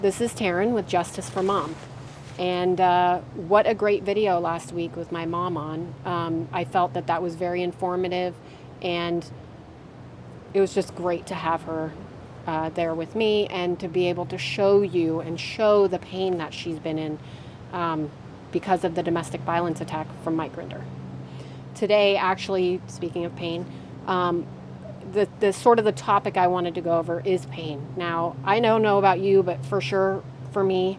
This is Taryn with Justice for Mom. And what a great video last week with my mom on. I felt that that was very informative, and it was just great to have her there with me and to be able to show you and show the pain that she's been in because of the domestic violence attack from Mike Rinder. Today, actually, speaking of pain, the sort of the topic I wanted to go over is pain. Now, I don't know about you, but for sure, for me,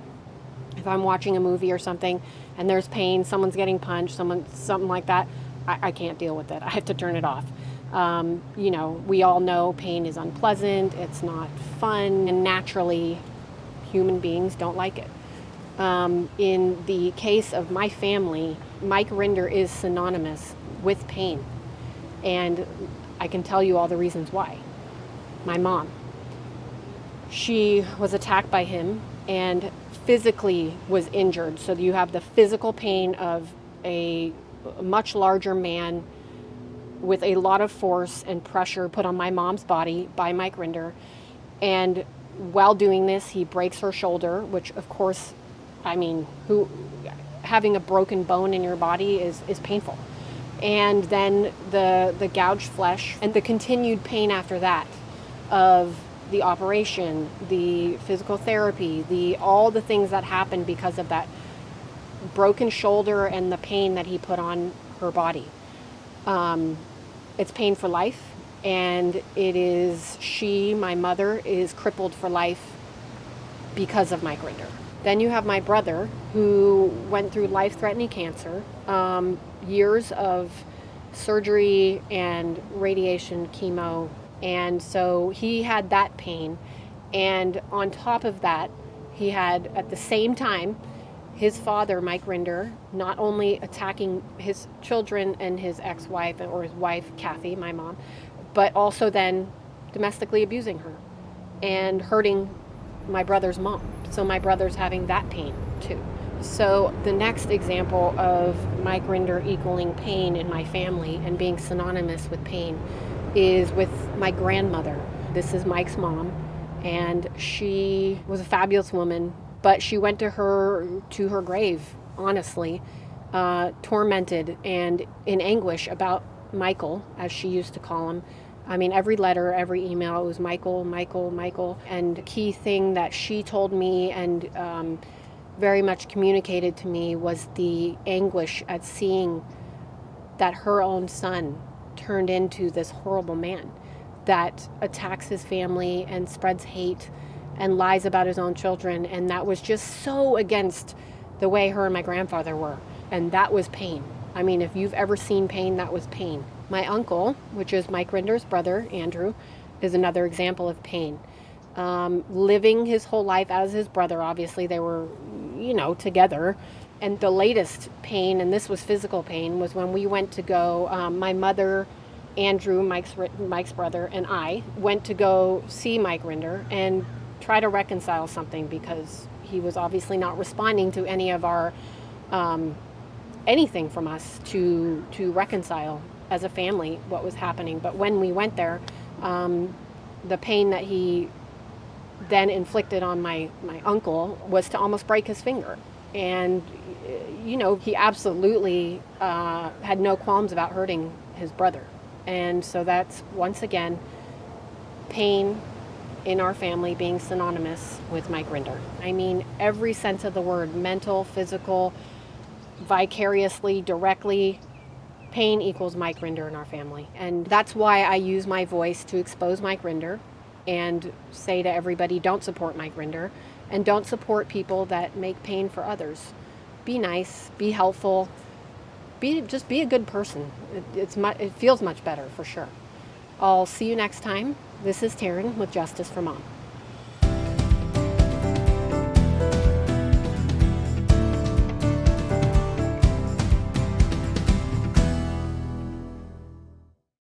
if I'm watching a movie or something and there's pain, someone's getting punched, something like that, I can't deal with it. I have to turn it off. We all know pain is unpleasant, it's not fun, and naturally, human beings don't like it. In the case of my family, Mike Rinder is synonymous with pain. And I can tell you all the reasons why. My mom, she was attacked by him and physically was injured. So you have the physical pain of a much larger man with a lot of force and pressure put on my mom's body by Mike Rinder. And while doing this, he breaks her shoulder, which of course, having a broken bone in your body is painful. And then the gouged flesh and the continued pain after that of the operation, the physical therapy, all the things that happened because of that broken shoulder and the pain that he put on her body. It's pain for life, and my mother is crippled for life because of Mike Rinder. Then you have my brother, who went through life-threatening cancer, years of surgery and radiation, chemo, and so he had that pain. And on top of that, he had, at the same time, his father, Mike Rinder, not only attacking his children and his ex-wife, or his wife, Kathy, my mom, but also then domestically abusing her and hurting my brother's mom. So my brother's having that pain too. So the next example of Mike Rinder equaling pain in my family and being synonymous with pain is with my grandmother. This is Mike's mom, and she was a fabulous woman, but she went to her grave, honestly, tormented and in anguish about Michael, as she used to call him. Every letter, every email, it was Michael, Michael, Michael. And the key thing that she told me and very much communicated to me was the anguish at seeing that her own son turned into this horrible man that attacks his family and spreads hate and lies about his own children. And that was just so against the way her and my grandfather were. And that was pain. If you've ever seen pain, that was pain. My uncle, which is Mike Rinder's brother, Andrew, is another example of pain. Living his whole life as his brother, obviously they were, together. And the latest pain, and this was physical pain, was when we went to go, my mother, Andrew, Mike's brother, and I went to go see Mike Rinder and try to reconcile something, because he was obviously not responding to any of our anything from us to reconcile as a family what was happening. But when we went there, the pain that he then inflicted on my uncle was to almost break his finger. And he absolutely had no qualms about hurting his brother. And so that's, once again, pain in our family being synonymous with Mike Rinder. Every sense of the word: mental, physical, vicariously, directly. Pain equals Mike Rinder in our family. And that's why I use my voice to expose Mike Rinder and say to everybody, don't support Mike Rinder, and don't support people that make pain for others. Be nice, be helpful, just be a good person. It feels much better, for sure. I'll see you next time. This is Taryn with Justice for Mom.